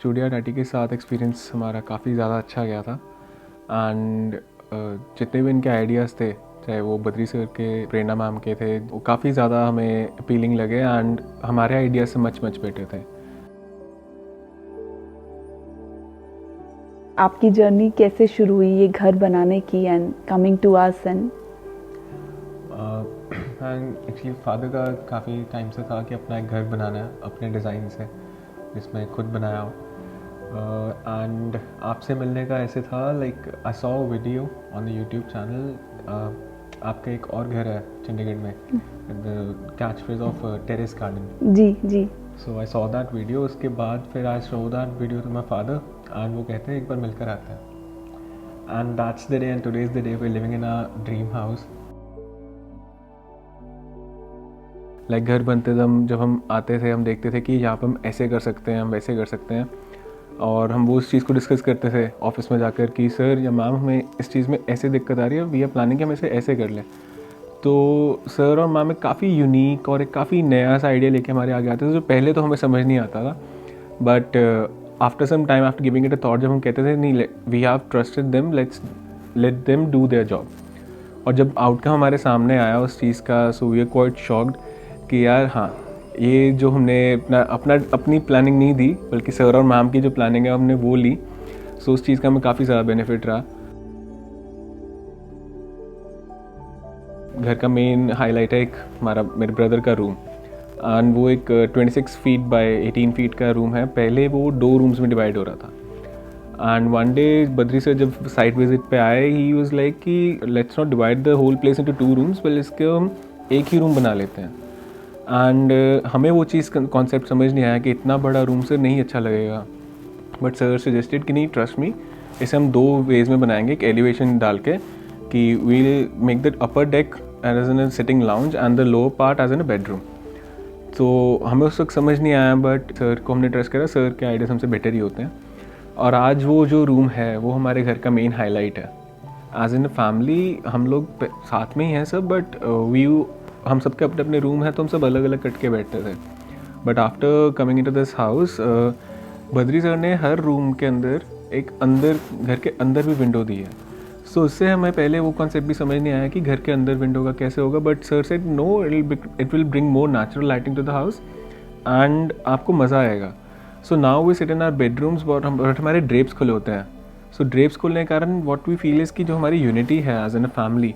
Studio daddy के साथ experience हमारा काफ़ी ज़्यादा अच्छा गया था एंड जितने भी इनके आइडियाज़ थे, चाहे वो बद्री सर के, प्रेरणा मैम के थे, वो काफ़ी ज़्यादा हमें अपीलिंग लगे एंड हमारे आइडियाज़ से मच बेटर थे। आपकी जर्नी कैसे शुरू हुई ये घर बनाने की and coming to us? And actually father का काफ़ी टाइम से था कि अपना एक घर बनाना है अपने डिज़ाइन से, जिसमें खुद बनाया हो। एंड आपसे मिलने का ऐसे था, like I saw video on the YouTube channel. आपका एक और घर है चंडीगढ़ में, the catch phrase of terrace garden. जी। So I saw that video. उसके बाद फिर I show that video to my father and वो कहते हैं एक बार मिलकर आते हैं। And that's the day and today is the day we living in a dream house. Like घर बनते जब हम आते थे, हम देखते थे कि यहाँ पर हम ऐसे कर सकते हैं, हम वैसे कर सकते हैं, और हम वो उस चीज़ को डिस्कस करते थे ऑफिस में जाकर कि सर या मैम हमें इस चीज़ में ऐसे दिक्कत आ रही है, वी आर प्लानिंग कि हम इसे ऐसे कर लें। तो सर और मैम एक काफ़ी यूनिक और एक काफ़ी नया सा आइडिया लेके हमारे आगे आते थे, जो पहले तो हमें समझ नहीं आता था। But after some time, after giving it a thought, जब हम कहते थे नहीं, we have trusted them, let's let them do their job, और जब आउटकम हमारे सामने आया उस चीज़ का, so we are quite shocked कि यार हाँ, ये जो हमने अपनी प्लानिंग नहीं दी, बल्कि सर और मैम की जो प्लानिंग है हमने वो ली। सो उस चीज़ का हमें काफ़ी ज़्यादा बेनिफिट रहा। घर का मेन हाईलाइट है एक मेरे ब्रदर का रूम, एंड वो एक 26 फीट बाय 18 फीट का रूम है। पहले वो 2 रूम्स में डिवाइड हो रहा था, and one day Badri sir जब साइट विजिट पे आए, ही वाज लाइक कि let's not divide the whole place into 2 rooms, बल्कि इसके हम एक ही रूम बना लेते हैं। एंड हमें वो चीज़ कॉन्सेप्ट समझ नहीं आया कि इतना बड़ा रूम सर नहीं अच्छा लगेगा। बट सर सजेस्टेड कि नहीं, ट्रस्ट मी, इसे हम 2 वेज में बनाएंगे। एक एलिवेशन डाल के कि we'll make the upper deck as an sitting lounge and the lower part as an a bedroom. तो हमें उस वक्त समझ नहीं आया, बट सर को हमने ट्रस्ट करा, सर के आइडियाज़ हमसे बेटर ही होते हैं। और आज वो जो रूम है वो हमारे घर का मेन हाईलाइट है। एज इन फैमिली हम लोग साथ में ही हैं सब, बट व्यू हम सबके अपने अपने रूम हैं, तो हम सब अलग अलग कट के बैठते थे। But after coming into this house, Badri sir ने हर रूम के अंदर घर के अंदर भी विंडो दी है। सो उससे हमें पहले वो कॉन्सेप्ट भी समझ नहीं आया कि घर के अंदर विंडो का कैसे होगा, but sir said no, it will bring more natural lighting to the house and आपको मज़ा आएगा। So now we sit in our bedrooms, और हमारे ड्रेप्स खुले होते हैं। सो ड्रेप्स खुलने के कारण व्हाट वी फील इज़ कि जो हमारी यूनिटी है एज एन अ फैमिली,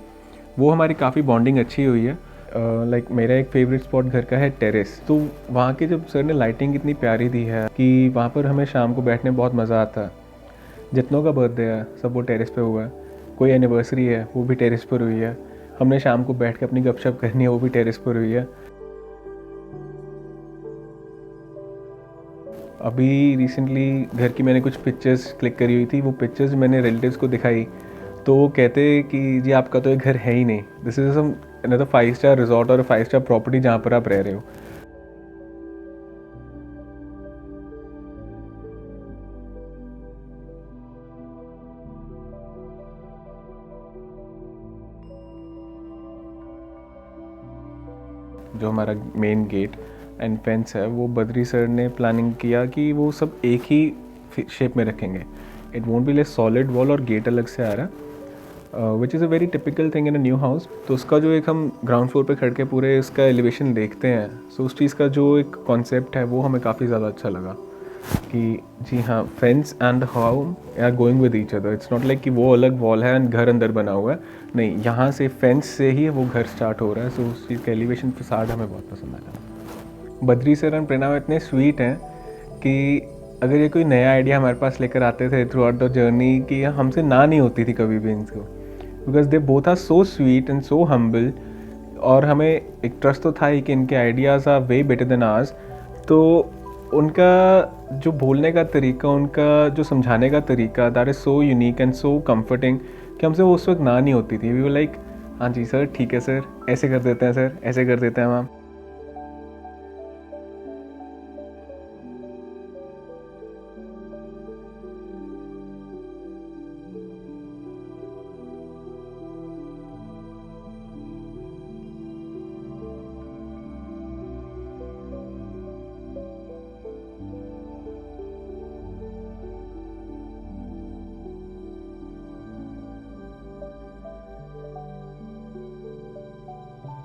वो हमारी काफ़ी बॉन्डिंग अच्छी हुई है। लाइक मेरा एक फेवरेट स्पॉट घर का है टेरेस। तो वहाँ की जब सर ने लाइटिंग इतनी प्यारी दी है कि वहाँ पर हमें शाम को बैठने बहुत मज़ा आता है। जितनों का बर्थडे है सब वो टेरेस पे हुआ है, कोई एनिवर्सरी है वो भी टेरेस पर हुई है, हमने शाम को बैठ के अपनी गपशप करनी है वो भी टेरेस पर हुई है। अभी रिसेंटली घर की मैंने कुछ पिक्चर्स क्लिक करी हुई थी, वो पिक्चर्स मैंने रिलेटिव्स को दिखाई, तो वो कहते कि जी आपका तो एक घर है ही नहीं, this is some another 5 star resort और 5 स्टार प्रॉपर्टी जहाँ पर आप रह रहे हो। जो हमारा मेन गेट एंड फेंस है, वो बद्री सर ने प्लानिंग किया कि वो सब एक ही शेप में रखेंगे। It won't be less solid wall और गेट अलग से आ रहा है, which is a very typical thing in a new house. तो उसका जो एक हम ग्राउंड फ्लोर पे खड़ के पूरे इसका एलिवेशन देखते हैं, सो उस चीज़ का जो एक कॉन्सेप्ट है वो हमें काफ़ी ज़्यादा अच्छा लगा कि जी हाँ, fence and how are going with each other. It's not like कि वो अलग वॉल है एंड घर अंदर बना हुआ है, नहीं, यहाँ से फेंस से ही वो घर स्टार्ट हो रहा है। सो उस चीज़ का एलिवेशन फसाड हमें बहुत पसंद आया। बद्री सर एंड प्रेरणा इतने स्वीट हैं कि अगर ये कोई नया आइडिया हमारे पास लेकर आते थे थ्रू आउट द जर्नी, कि हमसे ना नहीं होती थी कभी भी इनको, because they both are so sweet and so humble. और हमें एक ट्रस्ट तो था ही कि इनके ideas are way better than ours. तो उनका जो बोलने का तरीका, उनका जो समझाने का तरीका, that is so unique and so comforting कि हमसे वो उस वक्त ना नहीं होती थी। वी वर लाइक हाँ जी सर, ठीक है सर, ऐसे कर देते हैं सर, ऐसे कर देते हैं मैम।